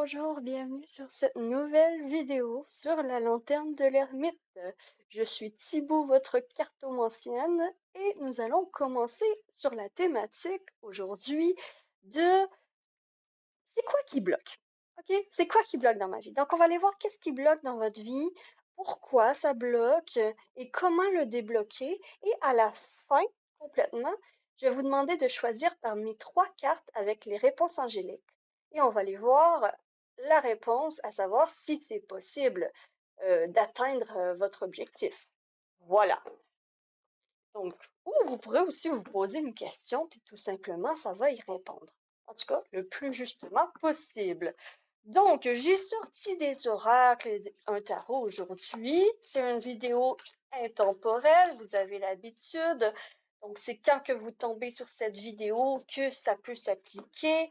bonjour, bienvenue sur cette nouvelle vidéo sur la lanterne de l'ermite. Je suis Thibaut, votre cartomancienne, et nous allons commencer sur la thématique aujourd'hui de c'est quoi qui bloque? OK? C'est quoi qui bloque dans ma vie? Donc, on va aller voir qu'est-ce qui bloque dans votre vie, pourquoi ça bloque et comment le débloquer. Et à la fin, complètement, je vais vous demander de choisir parmi 3 cartes avec les réponses angéliques. Et on va aller voir la réponse, à savoir si c'est possible d'atteindre votre objectif. Voilà. Donc, ou vous pourrez aussi vous poser une question, puis tout simplement, ça va y répondre. En tout cas, le plus justement possible. Donc, j'ai sorti des oracles et un tarot aujourd'hui. C'est une vidéo intemporelle, vous avez l'habitude. Donc, c'est quand que vous tombez sur cette vidéo que ça peut s'appliquer.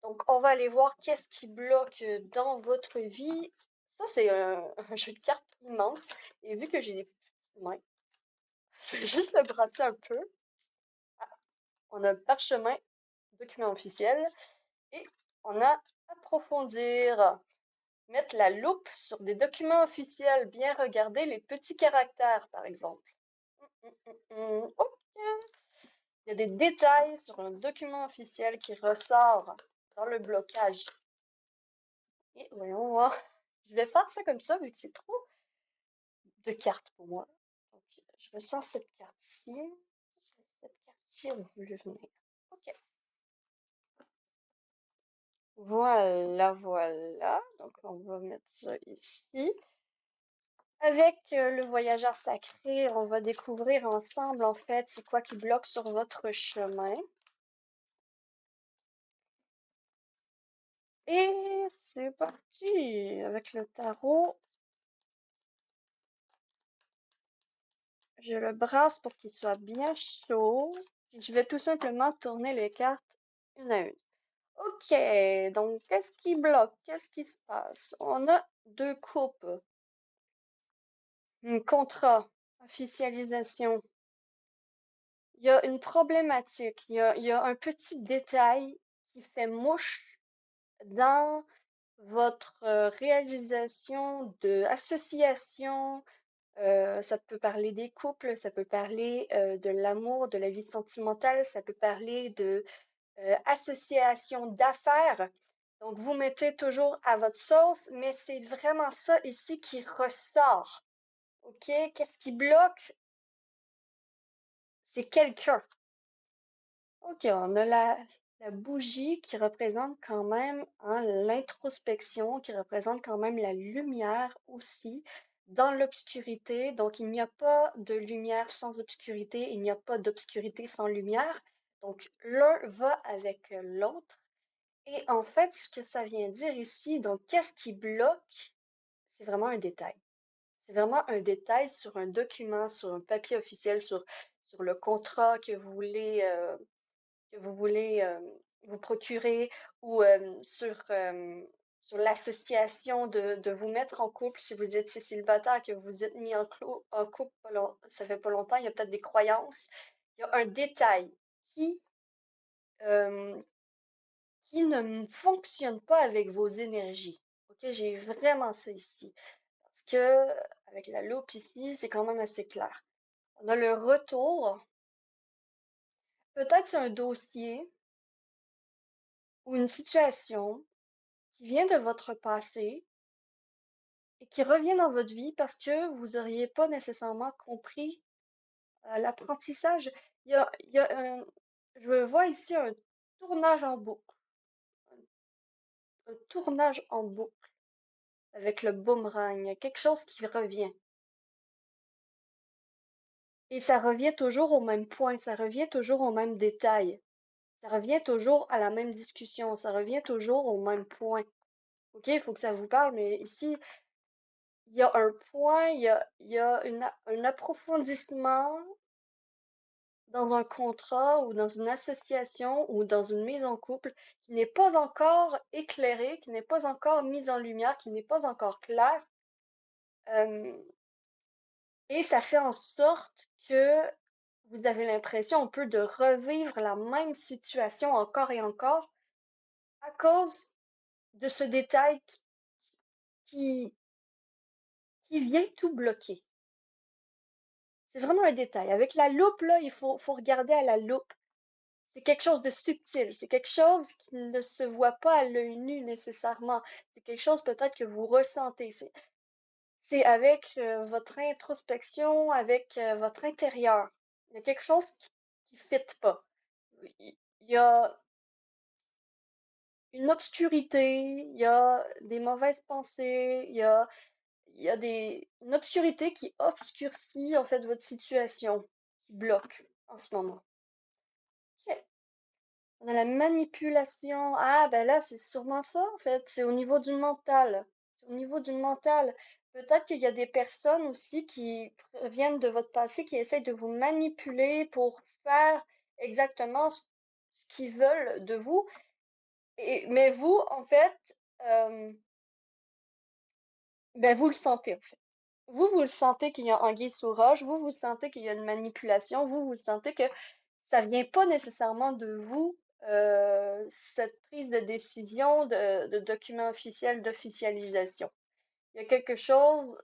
Donc, on va aller voir qu'est-ce qui bloque dans votre vie. Ça, c'est un jeu de cartes immense. Et vu que j'ai des petites mains, je vais juste le brasser un peu. On a parchemin, document officiel. Et on a approfondir. Mettre la loupe sur des documents officiels, bien regarder les petits caractères, par exemple. Ok. Il y a des détails sur un document officiel qui ressort dans le blocage. Et voyons voir. Je vais faire ça comme ça, vu que c'est trop de cartes pour moi. Donc, je ressens cette carte-ci. Cette carte-ci, on veut le venir. Ok. Voilà, voilà. Donc, on va mettre ça ici. Avec le voyageur sacré, on va découvrir ensemble, en fait, c'est quoi qui bloque sur votre chemin. Et c'est parti avec le tarot. Je le brasse pour qu'il soit bien chaud. Puis je vais tout simplement tourner les cartes une à une. Ok, donc qu'est-ce qui bloque? Qu'est-ce qui se passe? On a 2 coupes. Un contrat, officialisation. Il y a une problématique, il y a un petit détail qui fait mouche dans votre réalisation de association. Ça peut parler des couples, ça peut parler de l'amour, de la vie sentimentale, ça peut parler de association d'affaires. Donc, vous mettez toujours à votre sauce, mais c'est vraiment ça ici qui ressort. OK? Qu'est-ce qui bloque? C'est quelqu'un. OK, on a la bougie qui représente quand même hein, l'introspection, qui représente quand même la lumière aussi dans l'obscurité. Donc, il n'y a pas de lumière sans obscurité, il n'y a pas d'obscurité sans lumière. Donc, l'un va avec l'autre. Et en fait, ce que ça vient dire ici, donc, qu'est-ce qui bloque? C'est vraiment un détail. C'est vraiment un détail sur un document, sur un papier officiel, sur le contrat que vous voulez vous procurer ou sur l'association de vous mettre en couple si vous étiez célibataire, que vous êtes mis en couple, ça fait pas longtemps, il y a peut-être des croyances. Il y a un détail qui, euh, qui ne fonctionne pas avec vos énergies. Ok, j'ai vraiment ça ici. Parce que avec la loupe ici, c'est quand même assez clair. On a le retour. Peut-être c'est un dossier ou une situation qui vient de votre passé et qui revient dans votre vie parce que vous n'auriez pas nécessairement compris l'apprentissage. Je vois ici un tournage en boucle, un tournage en boucle avec le boomerang, il y a quelque chose qui revient. Et ça revient toujours au même point, ça revient toujours au même détail, ça revient toujours à la même discussion, ça revient toujours au même point. OK, il faut que ça vous parle, mais ici, il y a un point, il y a un approfondissement dans un contrat ou dans une association ou dans une mise en couple qui n'est pas encore éclairé, qui n'est pas encore mise en lumière, qui n'est pas encore clair. Euh, et ça fait en sorte que vous avez l'impression un peu de revivre la même situation encore et encore à cause de ce détail qui, qui vient tout bloquer. C'est vraiment un détail. Avec la loupe, là, faut regarder à la loupe. C'est quelque chose de subtil. C'est quelque chose qui ne se voit pas à l'œil nu nécessairement. C'est quelque chose peut-être que vous ressentez. C'est avec votre introspection, avec votre intérieur. Il y a quelque chose qui fit pas. Il y a une obscurité, il y a des mauvaises pensées, il y a une obscurité qui obscurcit en fait votre situation, qui bloque en ce moment. Ok. On a la manipulation. Ah, ben là, c'est sûrement ça, en fait. C'est au niveau du mental. C'est au niveau du mental. Peut-être qu'il y a des personnes aussi qui viennent de votre passé, qui essayent de vous manipuler pour faire exactement ce qu'ils veulent de vous. Mais vous, en fait, euh, ben vous le sentez, en fait. Vous le sentez qu'il y a anguille sous roche, vous le sentez qu'il y a une manipulation, vous le sentez que ça vient pas nécessairement de vous, cette prise de décision de document officiel, d'officialisation. Il y a quelque chose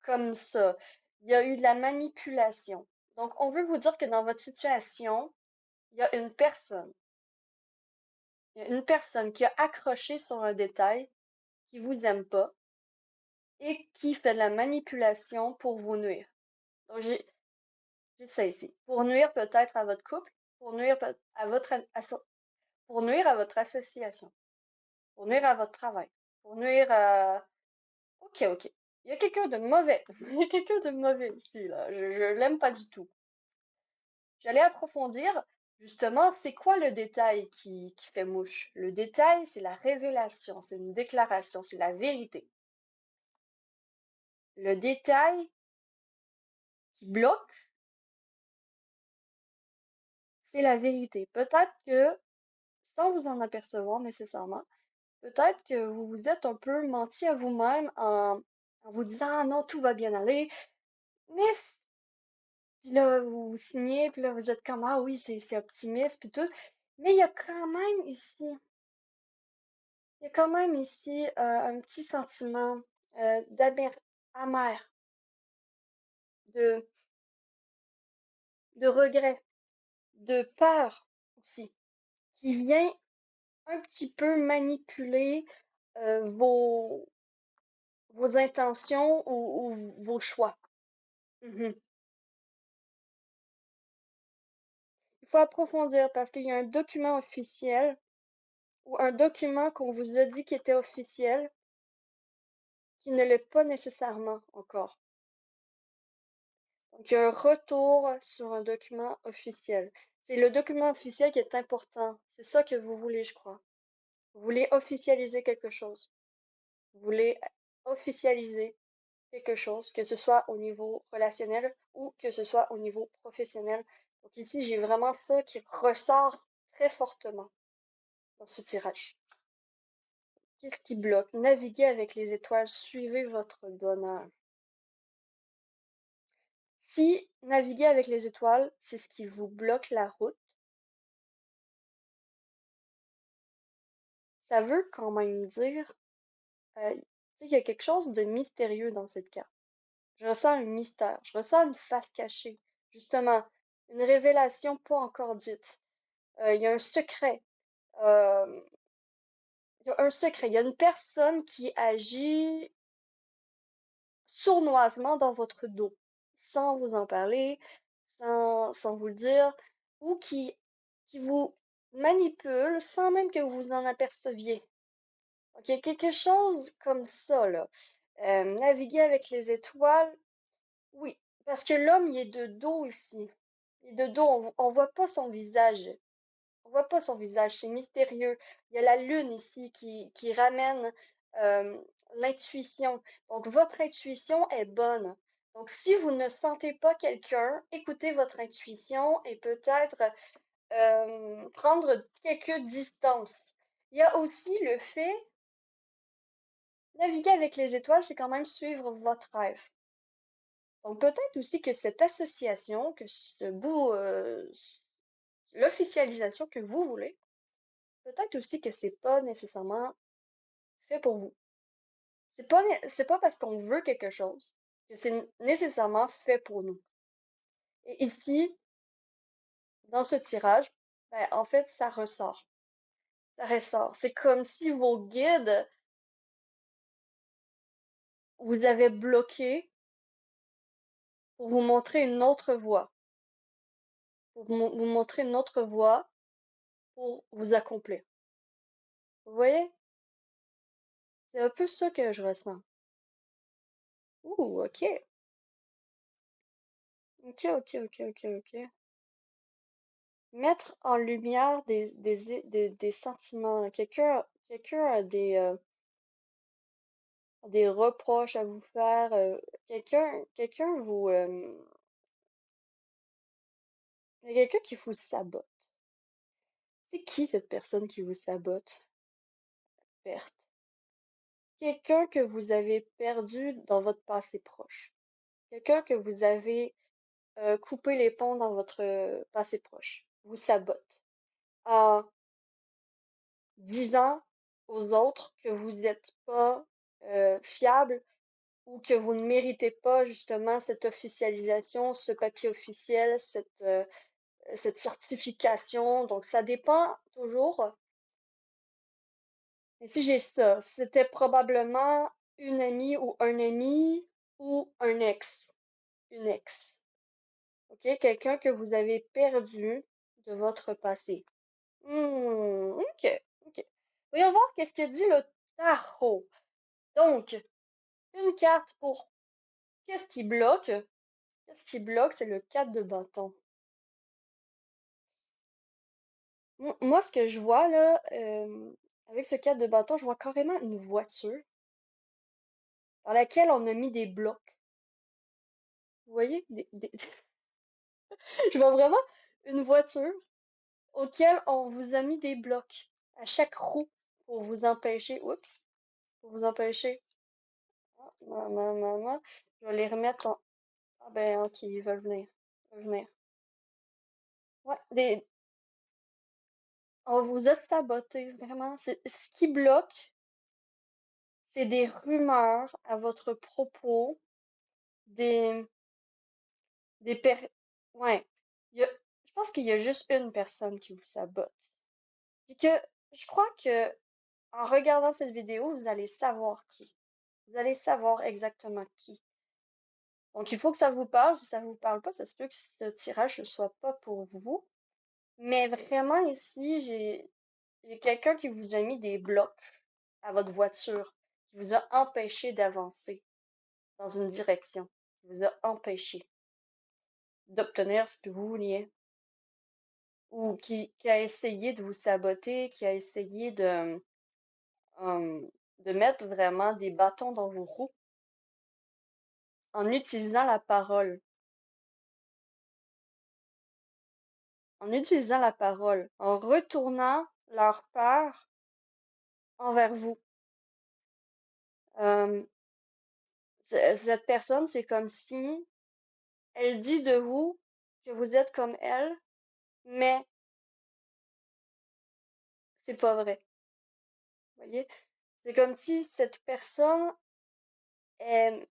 comme ça. Il y a eu de la manipulation. Donc, on veut vous dire que dans votre situation, il y a une personne. Il y a une personne qui a accroché sur un détail, qui vous aime pas, et qui fait de la manipulation pour vous nuire. Donc, j'ai ça ici. Pour nuire peut-être à votre couple, pour nuire à pour nuire à votre association, pour nuire à votre travail, pour nuire à... Ok, ok. Il y a quelqu'un de mauvais. Il y a quelqu'un de mauvais ici, là. Je l'aime pas du tout. J'allais approfondir, justement, c'est quoi le détail qui fait mouche? Le détail, c'est la révélation, c'est une déclaration, c'est la vérité. Le détail qui bloque, c'est la vérité. Peut-être que, sans vous en apercevoir nécessairement, peut-être que vous vous êtes un peu menti à vous-même en vous disant: «Ah non, tout va bien aller», mais puis là, vous signez, puis là, vous êtes comme: «Ah oui, c'est optimiste», puis tout. Mais il y a quand même ici un petit sentiment d'amer, amer, de, de regret, de peur aussi, qui vient un petit peu manipuler vos, vos intentions ou vos choix. Mhm. Il faut approfondir parce qu'il y a un document officiel ou un document qu'on vous a dit qui était officiel qui ne l'est pas nécessairement encore. Donc, il y a un retour sur un document officiel. C'est le document officiel qui est important. C'est ça que vous voulez, je crois. Vous voulez officialiser quelque chose. Vous voulez officialiser quelque chose, que ce soit au niveau relationnel ou que ce soit au niveau professionnel. Donc ici, j'ai vraiment ça qui ressort très fortement dans ce tirage. Qu'est-ce qui bloque? Naviguez avec les étoiles, suivez votre bonheur. Si naviguer avec les étoiles, c'est ce qui vous bloque la route, ça veut quand même dire, tu sais, il y a quelque chose de mystérieux dans cette carte. Je ressens un mystère, je ressens une face cachée, justement, une révélation pas encore dite. Il y a un secret. Euh, il y a un secret. Il y a une personne qui agit sournoisement dans votre dos, sans vous en parler, sans vous le dire, ou qui vous manipule sans même que vous en aperceviez. Donc, il y a quelque chose comme ça, là. Naviguer avec les étoiles, oui, parce que l'homme, il est de dos ici. Il est de dos, on voit pas son visage. On voit pas son visage, c'est mystérieux. Il y a la lune ici qui ramène euh, l'intuition. Donc, votre intuition est bonne. Donc, si vous ne sentez pas quelqu'un, écoutez votre intuition et peut-être prendre quelques distances. Il y a aussi le fait, naviguer avec les étoiles, c'est quand même suivre votre rêve. Donc, peut-être aussi que cette association, que ce bout, l'officialisation que vous voulez, peut-être aussi que c'est pas nécessairement fait pour vous. C'est pas parce qu'on veut quelque chose que c'est nécessairement fait pour nous. Et ici, dans ce tirage, ben, en fait, ça ressort. Ça ressort. C'est comme si vos guides vous avaient bloqué pour vous montrer une autre voie, pour vous montrer une autre voie pour vous accomplir. Vous voyez? C'est un peu ça que je ressens. Ouh, ok. Ok. Mettre en lumière des sentiments. Quelqu'un a des reproches à vous faire. Quelqu'un vous, il y a quelqu'un qui vous sabote. C'est qui cette personne qui vous sabote? Perte. Quelqu'un que vous avez perdu dans votre passé proche. Quelqu'un que vous avez coupé les ponts dans votre passé proche. Vous sabote. En disant aux autres que vous n'êtes pas fiable ou que vous ne méritez pas justement cette officialisation, ce papier officiel, cette certification. Donc, ça dépend toujours. Et si j'ai ça, c'était probablement une amie ou un ami ou un ex. Une ex. OK? Quelqu'un que vous avez perdu de votre passé. OK. OK. Voyons voir qu'est-ce que dit le tarot. Donc, une carte pour qu'est-ce qui bloque? Qu'est-ce qui bloque? C'est le 4 de bâton. Moi, ce que je vois là, avec ce 4 de bâton, je vois carrément une voiture dans laquelle on a mis des blocs. Vous voyez? Je vois vraiment une voiture auquel on vous a mis des blocs à chaque roue pour vous empêcher. Oups! Pour vous empêcher. Ah, maman. Je vais les remettre en. Ah ben ok, ils veulent venir. Ils veulent venir. Ouais, on vous a saboté, vraiment. Ce qui bloque, c'est des rumeurs à votre propos, des, des per... Ouais. Je pense qu'il y a juste une personne qui vous sabote. Et que je crois que en regardant cette vidéo, vous allez savoir qui. Vous allez savoir exactement qui. Donc, il faut que ça vous parle. Si ça vous parle pas, ça se peut que ce tirage ne soit pas pour vous. Mais vraiment, ici, j'ai quelqu'un qui vous a mis des blocs à votre voiture, qui vous a empêché d'avancer dans une direction, qui vous a empêché d'obtenir ce que vous vouliez, ou qui a essayé de vous saboter, qui a essayé de mettre vraiment des bâtons dans vos roues en utilisant la parole. En utilisant la parole, en retournant leur peur envers vous. Euh, cette personne, c'est comme si elle dit de vous que vous êtes comme elle, mais c'est pas vrai. Vous voyez? C'est comme si cette personne est,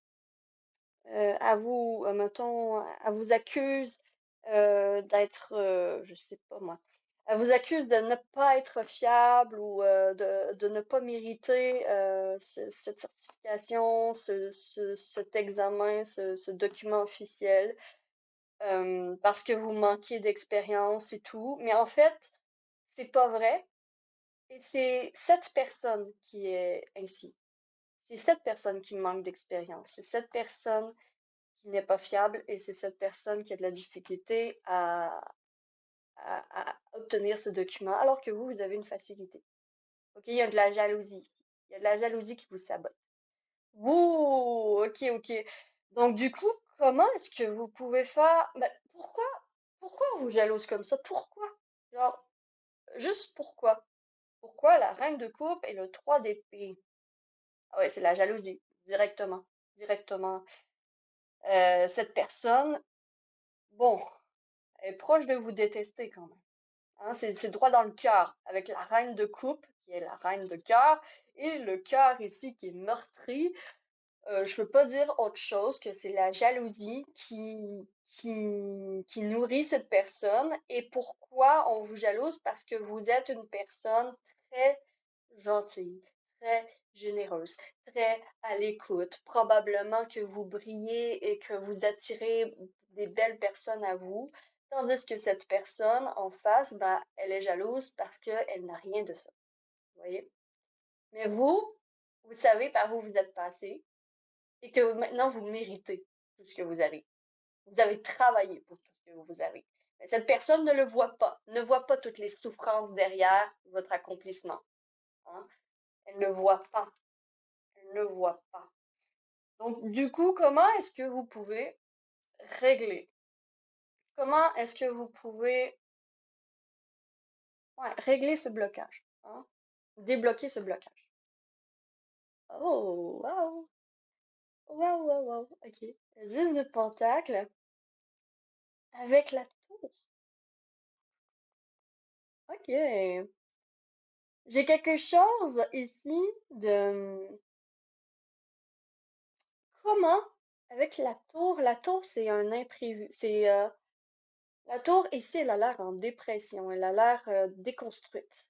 mettons, elle vous accuse d'être, je sais pas moi, elle vous accuse de ne pas être fiable ou de ne pas mériter cette certification, cet examen, ce document officiel, parce que vous manquiez d'expérience et tout. Mais en fait, c'est pas vrai. Et c'est cette personne qui est ainsi. C'est cette personne qui manque d'expérience. C'est cette personne qui n'est pas fiable et c'est cette personne qui a de la difficulté à obtenir ce document alors que vous avez une facilité. OK, il y a de la jalousie ici. Il y a de la jalousie qui vous sabote. Ouh, ok. Donc du coup, comment est-ce que vous pouvez faire... Ben, pourquoi on vous jalouse comme ça? Pourquoi? Genre, juste pourquoi? Pourquoi la reine de coupe et le 3 d'épée? Ah ouais, c'est la jalousie, directement. Directement. Cette personne, bon, elle est proche de vous détester quand même. Hein, c'est droit dans le cœur, avec la reine de coupe, qui est la reine de cœur, et le cœur ici qui est meurtri. Je peux pas dire autre chose que c'est la jalousie qui nourrit cette personne. Et pourquoi on vous jalouse? Parce que vous êtes une personne très gentille, très généreuse, très à l'écoute. Probablement que vous brillez et que vous attirez des belles personnes à vous. Tandis que cette personne en face, ben, elle est jalouse parce qu'elle n'a rien de ça. Vous voyez? Mais vous savez par où vous êtes passé et que maintenant vous méritez tout ce que vous avez. Vous avez travaillé pour tout ce que vous avez. Mais cette personne ne le voit pas, ne voit pas toutes les souffrances derrière votre accomplissement. Hein. Elle ne voit pas. Elle ne voit pas. Donc, du coup, comment est-ce que vous pouvez régler? Comment est-ce que vous pouvez régler ce blocage? Hein? Débloquer ce blocage. Oh, waouh! Waouh, waouh, waouh. Ok. 10 de pentacle avec la tour. Ok. J'ai quelque chose ici de comment avec la tour c'est un imprévu. C'est la tour ici, elle a l'air en dépression, elle a l'air déconstruite,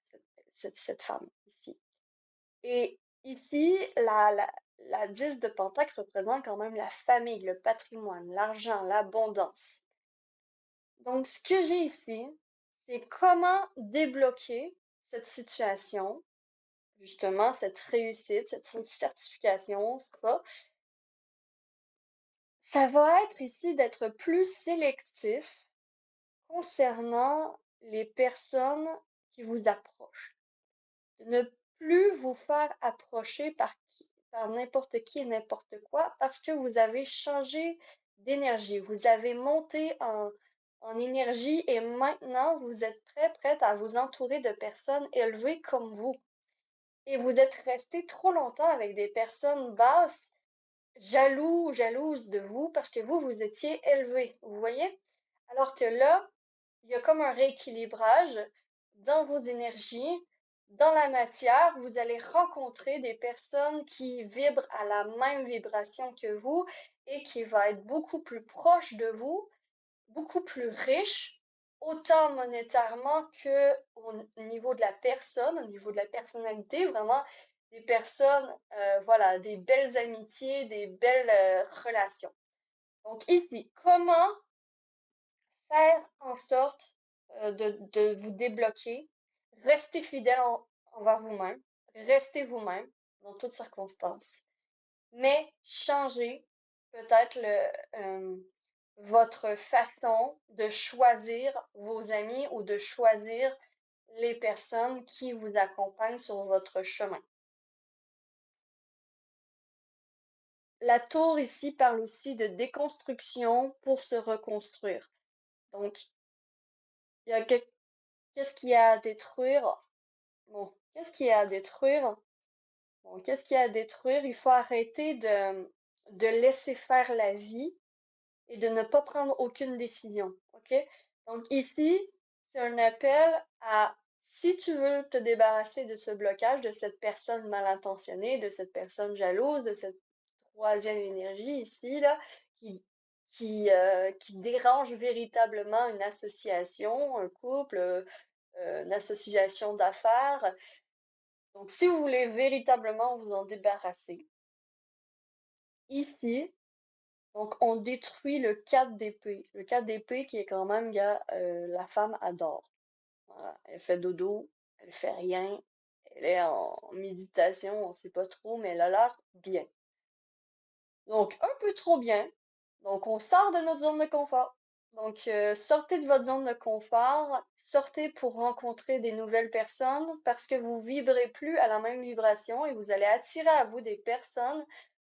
cette femme ici. Et ici, la 10 de Pentacle représente quand même la famille, le patrimoine, l'argent, l'abondance. Donc, ce que j'ai ici, c'est comment débloquer cette situation, justement, cette réussite, cette certification, ça. Ça va être ici d'être plus sélectif concernant les personnes qui vous approchent. De ne plus vous faire approcher par n'importe qui et n'importe quoi parce que vous avez changé d'énergie. Vous avez monté en énergie et maintenant vous êtes prête à vous entourer de personnes élevées comme vous. Et vous êtes resté trop longtemps avec des personnes basses jalouses de vous parce que vous étiez élevé, vous voyez? Alors que là, il y a comme un rééquilibrage dans vos énergies, dans la matière, vous allez rencontrer des personnes qui vibrent à la même vibration que vous et qui vont être beaucoup plus proches de vous, beaucoup plus riches, autant monétairement que au niveau de la personne, au niveau de la personnalité, vraiment des personnes, voilà, des belles amitiés, des belles relations. Donc ici, comment faire en sorte de vous débloquer, restez fidèle envers vous-même, restez vous-même dans toutes circonstances, mais changez peut-être votre façon de choisir vos amis ou de choisir les personnes qui vous accompagnent sur votre chemin. La tour ici parle aussi de déconstruction pour se reconstruire. Donc, il y a qu'est-ce qu'il y a à détruire? Bon, qu'est-ce qu'il y a à détruire? Bon, qu'est-ce qu'il y a à détruire? Il faut arrêter de laisser faire la vie et de ne pas prendre aucune décision. OK? Donc ici, c'est un appel à si tu veux te débarrasser de ce blocage, de cette personne mal intentionnée, de cette personne jalouse, de cette troisième énergie ici, là, qui dérange véritablement une association, un couple, une association d'affaires. Donc, si vous voulez véritablement vous en débarrasser, ici, donc on détruit le 4 d'épée. Le 4 d'épée qui est quand même, la femme adore. Voilà. Elle fait dodo, elle fait rien, elle est en méditation, on sait pas trop, mais elle a l'air bien. Donc, un peu trop bien. Donc, on sort de notre zone de confort. Donc, sortez de votre zone de confort, sortez pour rencontrer des nouvelles personnes parce que vous vibrez plus à la même vibration et vous allez attirer à vous des personnes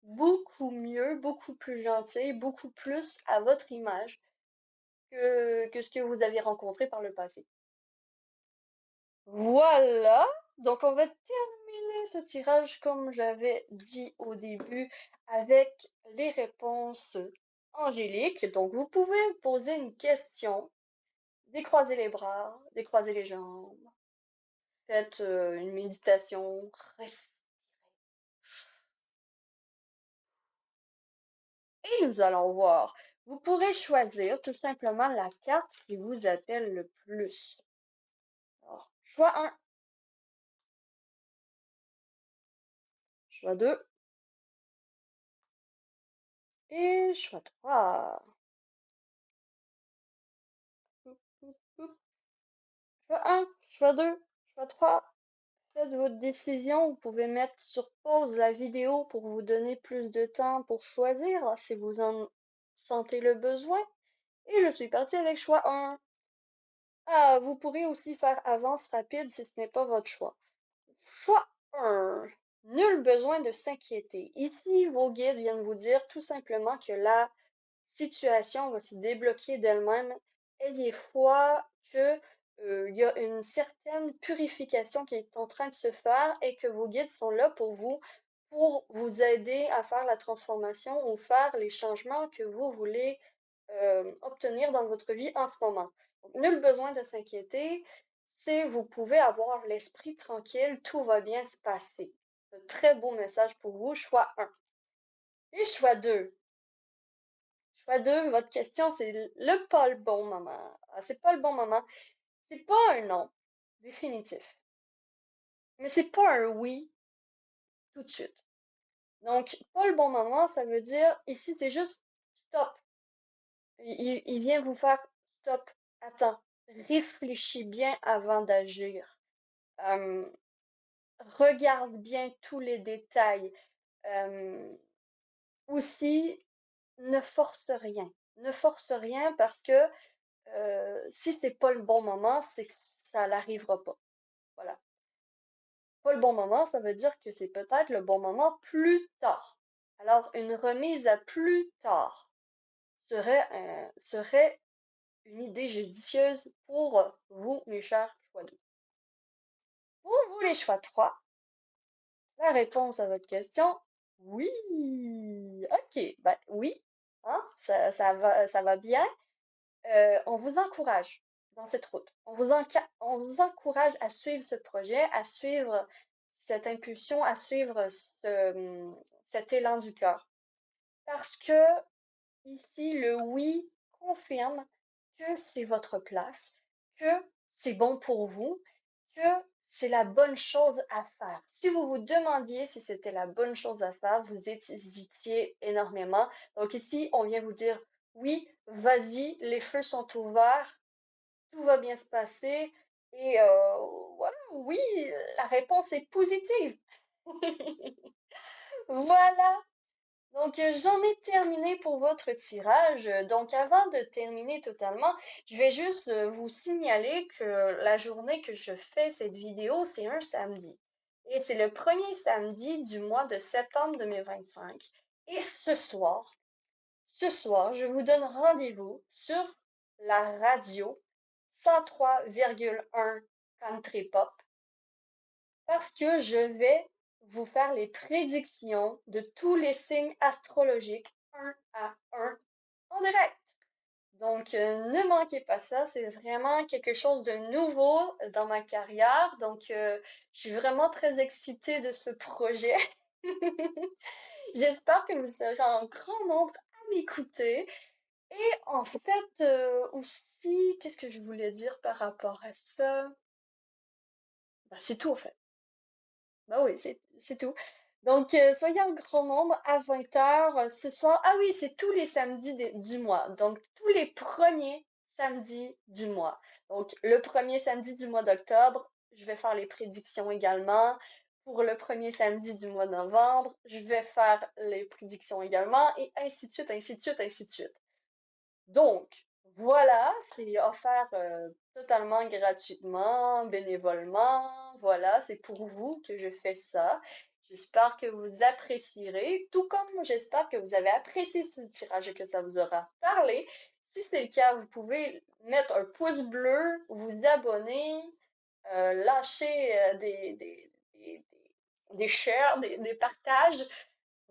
beaucoup mieux, beaucoup plus gentilles, beaucoup plus à votre image que ce que vous aviez rencontré par le passé. Voilà, donc on va terminer ce tirage comme j'avais dit au début avec les réponses angéliques. Donc vous pouvez poser une question Décroisez les bras, décroisez les jambes. Faites une méditation. Respirez. Et nous allons voir. Vous pourrez choisir tout simplement la carte qui vous appelle le plus. Alors, choix 1, choix 2 et choix 3. Choix 1, choix 2, choix 3. Faites votre décision. Vous pouvez mettre sur pause la vidéo pour vous donner plus de temps pour choisir si vous en sentez le besoin. Et je suis partie avec choix 1. Ah, vous pourrez aussi faire avance rapide si ce n'est pas votre choix. Choix 1. Nul besoin de s'inquiéter. Ici, vos guides viennent vous dire tout simplement que la situation va se débloquer d'elle-même. Ayez foi que il y a une certaine purification qui est en train de se faire et que vos guides sont là pour vous aider à faire la transformation ou faire les changements que vous voulez obtenir dans votre vie en ce moment. Donc, nul besoin de s'inquiéter. C'est vous pouvez avoir l'esprit tranquille, tout va bien se passer. Un très beau message pour vous, choix 1. Et choix 2. Choix 2, votre question, c'est le pas le bon moment. Ah, c'est pas le bon moment. C'est pas un non définitif. Mais c'est pas un oui tout de suite. Donc, pas le bon moment, ça veut dire, ici, c'est juste stop. Il vient vous faire stop. Attends. Réfléchis bien avant d'agir. Euh, Regarde bien tous les détails. Euh, Aussi, ne force rien. Ne force rien parce que si c'est pas le bon moment, c'est que ça n'arrivera pas. Voilà. Pas le bon moment, ça veut dire que c'est peut-être le bon moment plus tard. Alors, une remise à plus tard serait une idée judicieuse pour vous, mes chers choix 2. Pour vous, les choix 3, la réponse à votre question, oui. OK, ben oui, hein, ça va bien. On vous encourage dans cette route. On vous encourage à suivre ce projet, à suivre cette impulsion, à suivre cet élan du cœur. Parce que ici, le oui confirme que c'est votre place, que c'est bon pour vous, que c'est la bonne chose à faire. Si vous vous demandiez si c'était la bonne chose à faire, vous hésitiez énormément. Donc ici, on vient vous dire, oui, vas-y, les feux sont ouverts, tout va bien se passer. Et voilà, oui, la réponse est positive. Voilà. Donc, j'en ai terminé pour votre tirage. Donc, avant de terminer totalement, je vais juste vous signaler que la journée que je fais cette vidéo, c'est un samedi. Et c'est le premier samedi du mois de septembre 2025. Et ce soir, je vous donne rendez-vous sur la radio 103,1 Country Pop parce que je vais vous faire les prédictions de tous les signes astrologiques un à un en direct. Donc, ne manquez pas ça, c'est vraiment quelque chose de nouveau dans ma carrière. Donc, je suis vraiment très excitée de ce projet. J'espère que vous serez en grand nombre à m'écouter. Et en fait, aussi, qu'est-ce que je voulais dire par rapport à ça? Ben, c'est tout, en fait. Bah oui, c'est tout. Donc, soyez en grand nombre à 20h ce soir. Ah oui, c'est tous les samedis du mois. Donc, tous les premiers samedis du mois. Donc, le premier samedi du mois d'octobre, je vais faire les prédictions également. Pour le premier samedi du mois de novembre, je vais faire les prédictions également, et ainsi de suite, ainsi de suite, ainsi de suite. Donc, voilà, c'est offert totalement gratuitement, bénévolement. Voilà, c'est pour vous que je fais ça. J'espère que vous apprécierez, tout comme j'espère que vous avez apprécié ce tirage et que ça vous aura parlé. Si c'est le cas, vous pouvez mettre un pouce bleu, vous abonner, lâcher des shares, des partages.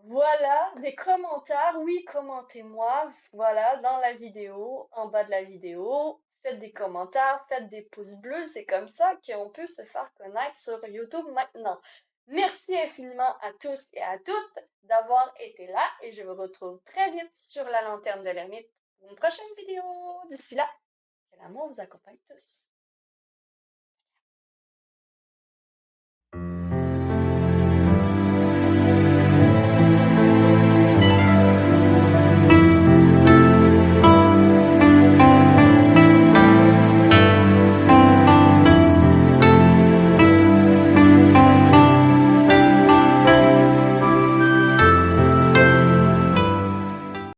Voilà, des commentaires, oui, commentez-moi, voilà, dans la vidéo, en bas de la vidéo, faites des commentaires, faites des pouces bleus, c'est comme ça qu'on peut se faire connaître sur YouTube maintenant. Merci infiniment à tous et à toutes d'avoir été là et je vous retrouve très vite sur la lanterne de l'ermite pour une prochaine vidéo. D'ici là, que l'amour vous accompagne tous.